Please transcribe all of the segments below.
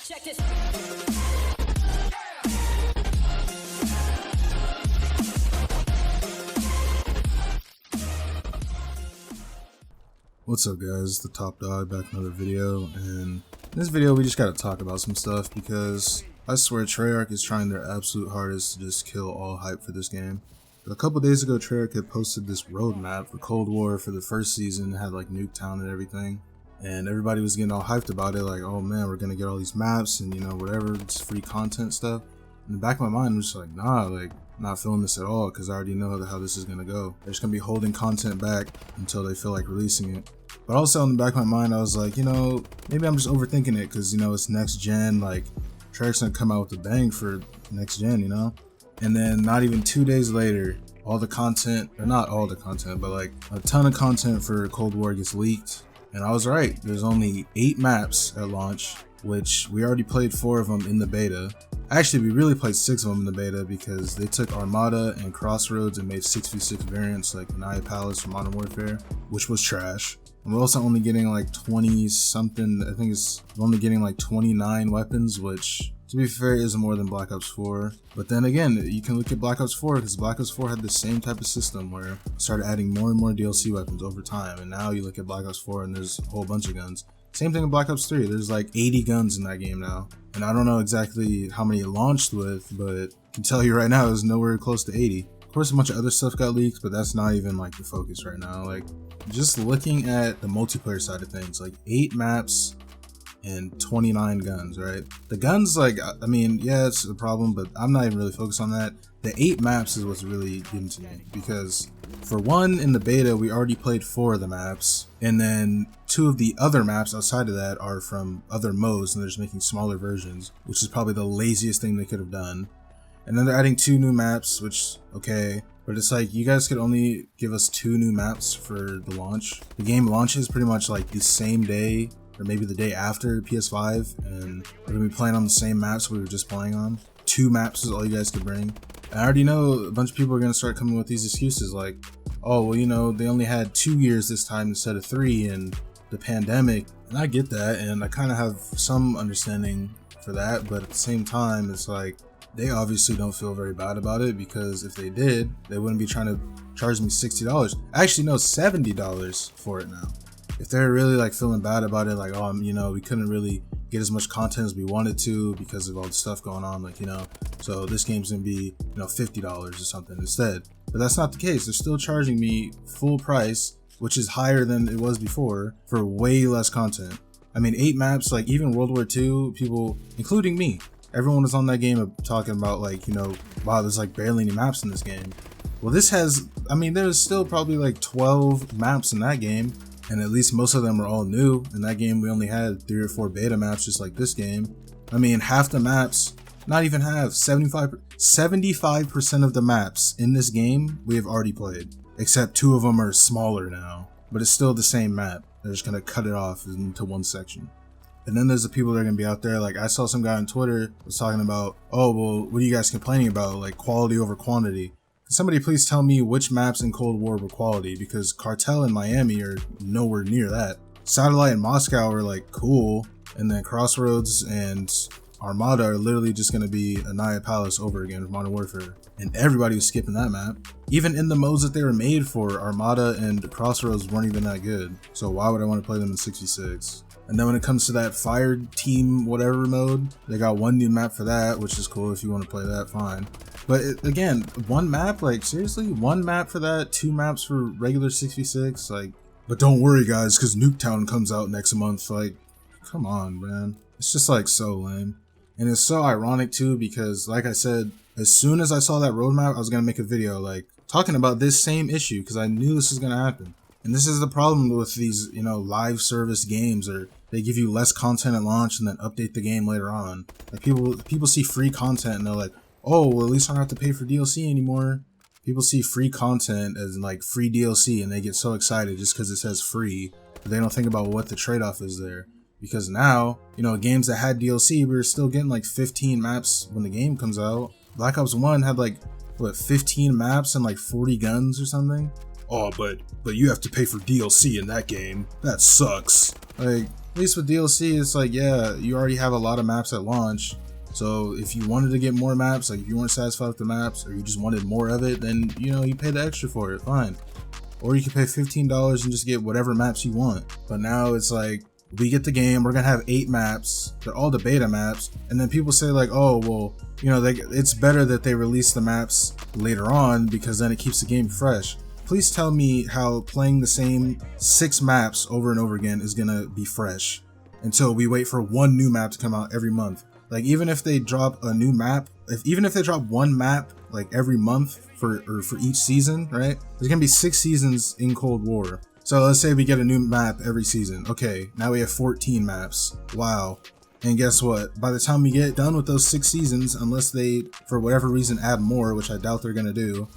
Check this. What's up guys, the Top Dog back in another video, and in this video we just gotta talk about some stuff because I swear Treyarch is trying their absolute hardest to just kill all hype for this game. A couple days ago Treyarch had posted this roadmap for Cold War for the first season. It had like Nuketown and everything, and everybody was getting all hyped about it, like, oh man, we're gonna get all these maps and you know whatever, it's free content stuff. In the back of my mind, I'm just like, nah, like, not feeling this at all because I already know how this is gonna go. They're just gonna be holding content back until they feel like releasing it. But also in the back of my mind, I was like, you know, maybe I'm just overthinking it because, you know, it's next gen, like, Treyarch's gonna come out with a bang for next gen, you know? And then not even 2 days later, all the content, or not all the content, but like a ton of content for Cold War gets leaked. And I was right, there's only 8 maps at launch, which we already played 4 of them in the beta. Actually, we really played 6 of them in the beta because they took Armada and Crossroads and made 6v6 variants like Naya Palace from Modern Warfare, which was trash. And we're also only getting like 20 something, I think it's only getting like 29 weapons, which to be fair is more than Black Ops 4. But then again, you can look at Black Ops 4 because Black Ops 4 had the same type of system where it started adding more and more DLC weapons over time. And now you look at Black Ops 4 and there's a whole bunch of guns. Same thing with Black Ops 3, there's like 80 guns in that game now. And I don't know exactly how many it launched with, but I can tell you right now it's nowhere close to 80. Of course a bunch of other stuff got leaked, but that's not even like the focus right now. Like, just looking at the multiplayer side of things, like 8 maps and 29 guns, right? The guns, like, I mean, yeah, it's a problem, but I'm not even really focused on that. The 8 maps is what's really getting to me because for one, in the beta, we already played 4 of the maps, and then 2 of the other maps outside of that are from other modes, and they're just making smaller versions, which is probably the laziest thing they could have done. And then they're adding 2 new maps, which, okay, but it's like, you guys could only give us 2 new maps for the launch. The game launches pretty much like the same day, or maybe the day after PS5, and we're gonna be playing on the same maps we were just playing on. 2 maps is all you guys could bring. And I already know a bunch of people are gonna start coming with these excuses like, oh, well, you know, they only had 2 years this time instead of 3 and the pandemic. And I get that, and I kind of have some understanding for that, but at the same time, it's like, they obviously don't feel very bad about it because if they did, they wouldn't be trying to charge me $60. Actually, no, $70 for it now. If they're really like feeling bad about it, like, oh, you know, we couldn't really get as much content as we wanted to because of all the stuff going on, like, you know, so this game's gonna be, you know, $50 or something instead. But that's not the case. They're still charging me full price, which is higher than it was before, for way less content. I mean, 8 maps, like even World War II, people, including me, everyone was on that game talking about like, you know, wow, there's like barely any maps in this game. Well, this has, I mean, there's still probably like 12 maps in that game, and at least most of them are all new. In that game, we only had 3 or 4 beta maps, just like this game. I mean, half the maps, not even half, 75% of the maps in this game we have already played, except 2 of them are smaller now, but it's still the same map. They're just gonna cut it off into one section. And then there's the people that are gonna be out there, like I saw some guy on Twitter was talking about, oh, well, what are you guys complaining about? Like quality over quantity. Can somebody please tell me which maps in Cold War were quality? Because Cartel and Miami are nowhere near that. Satellite and Moscow are like cool, and then Crossroads and Armada are literally just gonna be a Naya Palace over again with Modern Warfare. And everybody was skipping that map. Even in the modes that they were made for, Armada and Crossroads weren't even that good. So why would I want to play them in 6v6? And then when it comes to that fire team whatever mode, they got 1 new map for that, which is cool. If you want to play that, fine. But again, 1 map, like seriously, 1 map for that, 2 maps for regular 6v6, like, but don't worry guys, because Nuketown comes out next month. Like, come on, man. It's just like so lame. And it's so ironic too, because like I said, as soon as I saw that roadmap, I was gonna make a video like talking about this same issue because I knew this was gonna happen. And this is the problem with these, you know, live service games, or they give you less content at launch and then update the game later on. Like people see free content and they're like, oh, well, at least I don't have to pay for DLC anymore. People see free content as like free DLC and they get so excited just because it says free, but they don't think about what the trade-off is there. Because now, you know, games that had DLC, we were still getting like 15 maps when the game comes out. Black Ops 1 had like, what, 15 maps and like 40 guns or something? Oh, but you have to pay for DLC in that game. That sucks. Like, At least with DLC, it's like, yeah, you already have a lot of maps at launch. So if you wanted to get more maps, like if you weren't satisfied with the maps, or you just wanted more of it, then, you know, you pay the extra for it, fine. Or you can pay $15 and just get whatever maps you want. But now it's like, we get the game, we're gonna have 8 maps, they're all the beta maps, and then people say like, oh, well, you know, it's better that they release the maps later on because then it keeps the game fresh. Please tell me how playing the same 6 maps over and over again is gonna be fresh until we wait for one new map to come out every month. Like, even if they drop a new map, even if they drop one map like every month for each season, right? There's gonna be 6 seasons in Cold War. So let's say we get a new map every season. Okay, now we have 14 maps. Wow. And guess what? By the time we get done with those 6 seasons, unless they, for whatever reason, add more, which I doubt they're gonna do,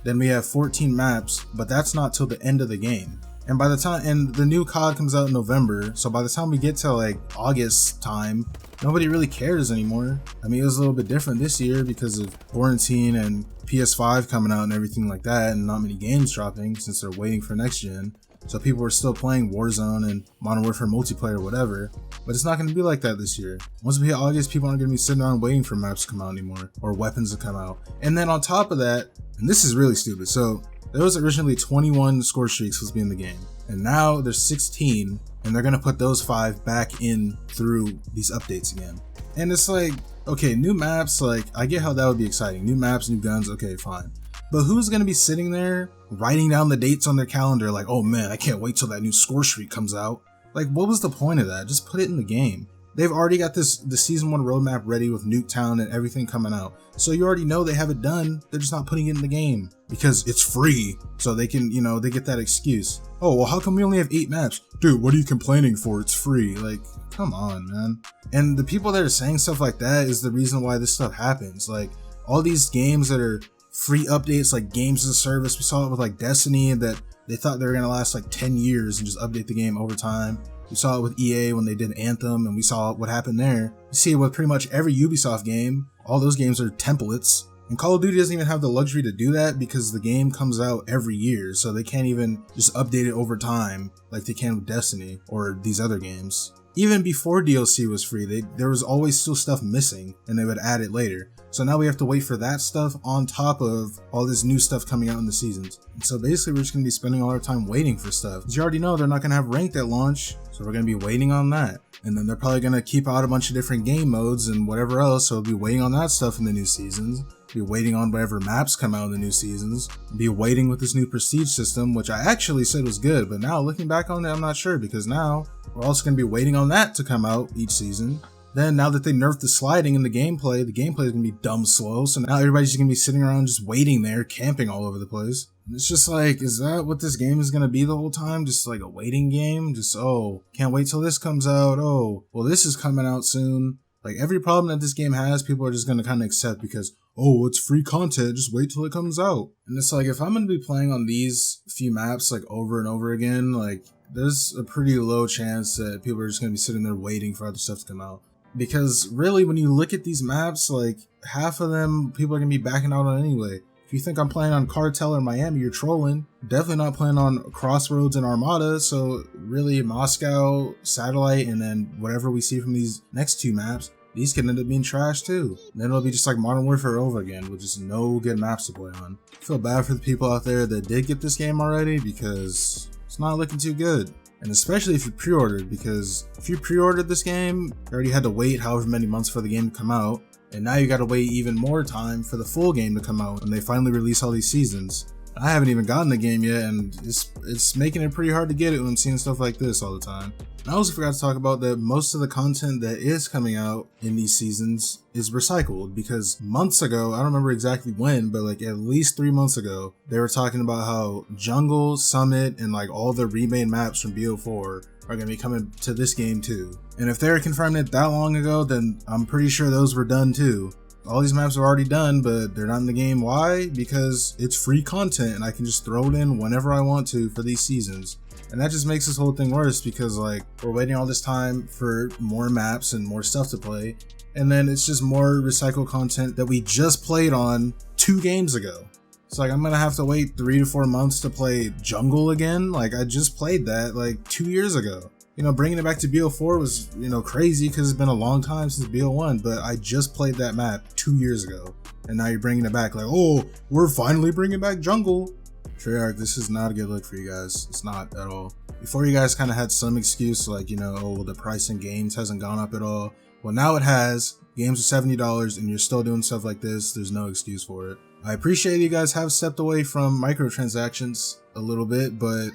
then we have 14 maps, but that's not till the end of the game. And by the time, and the new COD comes out in November, so by the time we get to like August time, nobody really cares anymore. I mean, it was a little bit different this year because of quarantine and PS5 coming out and everything like that, and not many games dropping since they're waiting for next gen. So people were still playing Warzone and Modern Warfare multiplayer or whatever, but it's not going to be like that this year. Once we hit August, people aren't going to be sitting around waiting for maps to come out anymore, or weapons to come out. And then on top of that, and this is really stupid, so there was originally 21 score streaks supposed to be in the game, and now there's 16, and they're going to put those 5 back in through these updates again. And it's like, okay, new maps, like, I get how that would be exciting. New maps, new guns, okay, fine. But who's going to be sitting there writing down the dates on their calendar like, oh man, I can't wait till that new score streak comes out? Like, what was the point of that? Just put it in the game. They've already got the season 1 roadmap ready with Nuketown and everything coming out. So you already know they have it done. They're just not putting it in the game because it's free. So they can, you know, they get that excuse. Oh, well, how come we only have 8 maps? Dude, what are you complaining for? It's free. Like, come on, man. And the people that are saying stuff like that is the reason why this stuff happens. Like, all these games that are free updates, like games as a service, we saw it with like Destiny, that they thought they were going to last like 10 years and just update the game over time. We saw it with EA when they did Anthem, and we saw what happened there. You see it with pretty much every Ubisoft game. All those games are templates. And Call of Duty doesn't even have the luxury to do that because the game comes out every year, so they can't even just update it over time like they can with Destiny or these other games. Even before DLC was free, there was always still stuff missing, and they would add it later. So now we have to wait for that stuff on top of all this new stuff coming out in the seasons. And so basically we're just going to be spending all our time waiting for stuff. Because you already know they're not going to have ranked at launch, so we're going to be waiting on that. And then they're probably going to keep out a bunch of different game modes and whatever else, so we'll be waiting on that stuff in the new seasons. Be waiting on whatever maps come out in the new seasons. Be waiting with this new prestige system, which I actually said was good, but now looking back on it, I'm not sure, because now we're also going to be waiting on that to come out each season. Then now that they nerfed the sliding in the gameplay is going to be dumb slow, so now everybody's just going to be sitting around just waiting there, camping all over the place. It's just like, is that what this game is going to be the whole time? Just like a waiting game? Just, oh, can't wait till this comes out. Oh, well, this is coming out soon. Like, every problem that this game has, people are just going to kind of accept because, oh, it's free content, just wait till it comes out. And it's like, if I'm going to be playing on these few maps, like, over and over again, like, there's a pretty low chance that people are just going to be sitting there waiting for other stuff to come out. Because, really, when you look at these maps, like, half of them, people are going to be backing out on anyway. If you think I'm playing on Cartel or Miami, you're trolling. Definitely not playing on Crossroads and Armada, so really Moscow, Satellite, and then whatever we see from these next 2 maps, these can end up being trash too. Then it'll be just like Modern Warfare over again with just no good maps to play on. I feel bad for the people out there that did get this game already because it's not looking too good. And especially if you pre-ordered, because if you pre-ordered this game, you already had to wait however many months for the game to come out. And now you gotta wait even more time for the full game to come out when they finally release all these seasons. I haven't even gotten the game yet, and it's making it pretty hard to get it when I'm seeing stuff like this all the time. And I also forgot to talk about that most of the content that is coming out in these seasons is recycled, because months ago, I don't remember exactly when, but like at least 3 months ago, they were talking about how Jungle, Summit, and like all the remade maps from BO4 are going to be coming to this game too. And if they were confirming it that long ago, then I'm pretty sure those were done too. All these maps are already done, but they're not in the game. Why? Because it's free content and I can just throw it in whenever I want to for these seasons. And that just makes this whole thing worse because like we're waiting all this time for more maps and more stuff to play. And then it's just more recycled content that we just played on 2 games ago. It's like I'm gonna have to wait 3 to 4 months to play Jungle again. Like I just played that like 2 years ago. bringing it back to BO4 was, crazy because it's been a long time since BO1, but I just played that map 2 years ago, and now you're bringing it back like, oh, we're finally bringing back jungle. Treyarch, this is not a good look for you guys. It's not at all. Before, you guys kind of had some excuse like, oh, the price in games hasn't gone up at all. Well, now it has. Games are $70 and you're still doing stuff like this. There's no excuse for it. I appreciate you guys have stepped away from microtransactions a little bit, but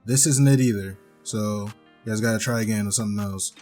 this isn't it either. So you guys gotta try again with something else.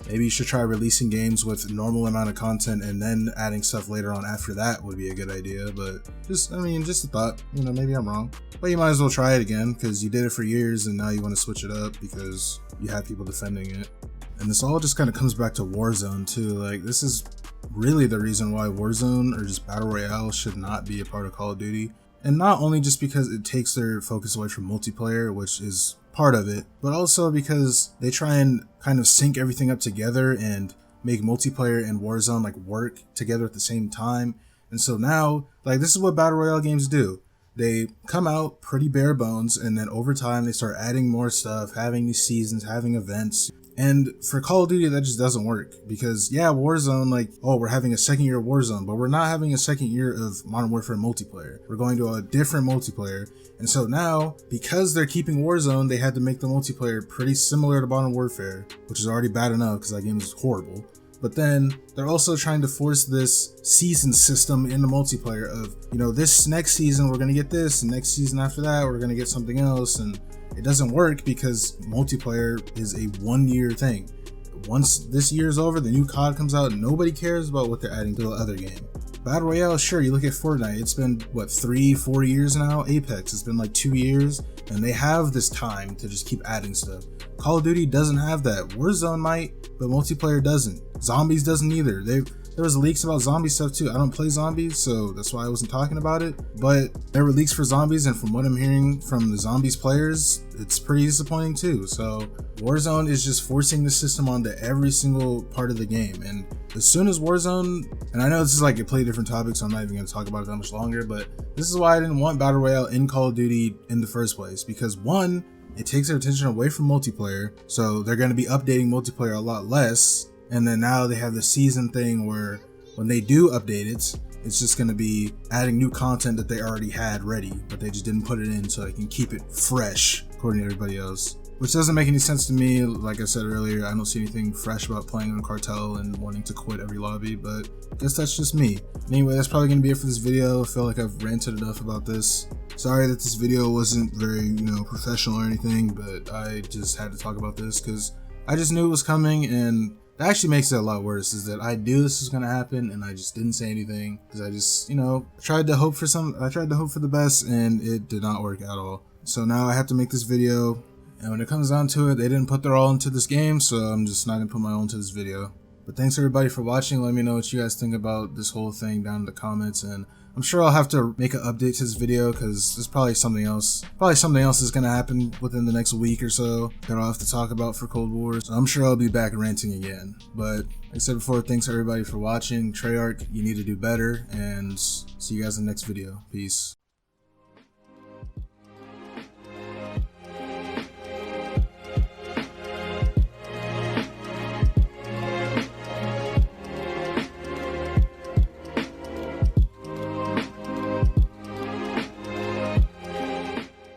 Maybe you should try releasing games with normal amount of content and then adding stuff later on after that would be a good idea. But just a thought, maybe I'm wrong. But you might as well try it again because you did it for years and now you want to switch it up because you have people defending it. And this all just kind of comes back to Warzone too. Like, this is really the reason why Warzone or just Battle Royale should not be a part of Call of Duty. And not only just because it takes their focus away from multiplayer, which is part of it, but also because they try and kind of sync everything up together and make multiplayer and Warzone like work together at the same time. And so now, like, this is what Battle Royale games do. They come out pretty bare bones, and then over time they start adding more stuff, having these seasons, having events. And for Call of Duty, that just doesn't work because, yeah, Warzone, like, oh, we're having a second year of Warzone, but we're not having a second year of Modern Warfare multiplayer. We're going to a different multiplayer. And so now, because they're keeping Warzone, they had to make the multiplayer pretty similar to Modern Warfare, which is already bad enough because that game is horrible. But then they're also trying to force this season system in the multiplayer of, this next season we're going to get this, and next season after that we're going to get something else. And it doesn't work because multiplayer is a 1 year thing. Once this year is over, the new COD comes out and nobody cares about what they're adding to the other game. Battle Royale, sure, you look at Fortnite, it's been, 3-4 years now? Apex, it's been like 2 years, and they have this time to just keep adding stuff. Call of Duty doesn't have that. Warzone might, but multiplayer doesn't. Zombies doesn't either. There was leaks about zombie stuff too. I don't play zombies, so that's why I wasn't talking about it. But there were leaks for zombies, and from what I'm hearing from the zombies players, it's pretty disappointing too. So Warzone is just forcing the system onto every single part of the game. And as soon as Warzone, and I know this is like a completely different topic, so I'm not even going to talk about it that much longer, but this is why I didn't want Battle Royale in Call of Duty in the first place. Because one, it takes their attention away from multiplayer, so they're going to be updating multiplayer a lot less. And then now they have the season thing where when they do update it, it's just going to be adding new content that they already had ready, but they just didn't put it in so they can keep it fresh according to everybody else. Which doesn't make any sense to me. Like I said earlier, I don't see anything fresh about playing on Cartel and wanting to quit every lobby, but I guess that's just me. Anyway, that's probably going to be it for this video. I feel like I've ranted enough about this. Sorry that this video wasn't very, professional or anything, but I just had to talk about this because I just knew it was coming, and that actually makes it a lot worse, is that I knew this was going to happen and I just didn't say anything because I just, tried to hope for the best, and it did not work at all. So now I have to make this video, and when it comes down to it, they didn't put their all into this game, so I'm just not going to put my all into this video. But thanks everybody for watching. Let me know what you guys think about this whole thing down in the comments, and I'm sure I'll have to make an update to this video because there's probably something else. Is going to happen within the next week or so that I'll have to talk about for Cold War. So I'm sure I'll be back ranting again. But like I said before, thanks everybody for watching. Treyarch, you need to do better, and see you guys in the next video. Peace.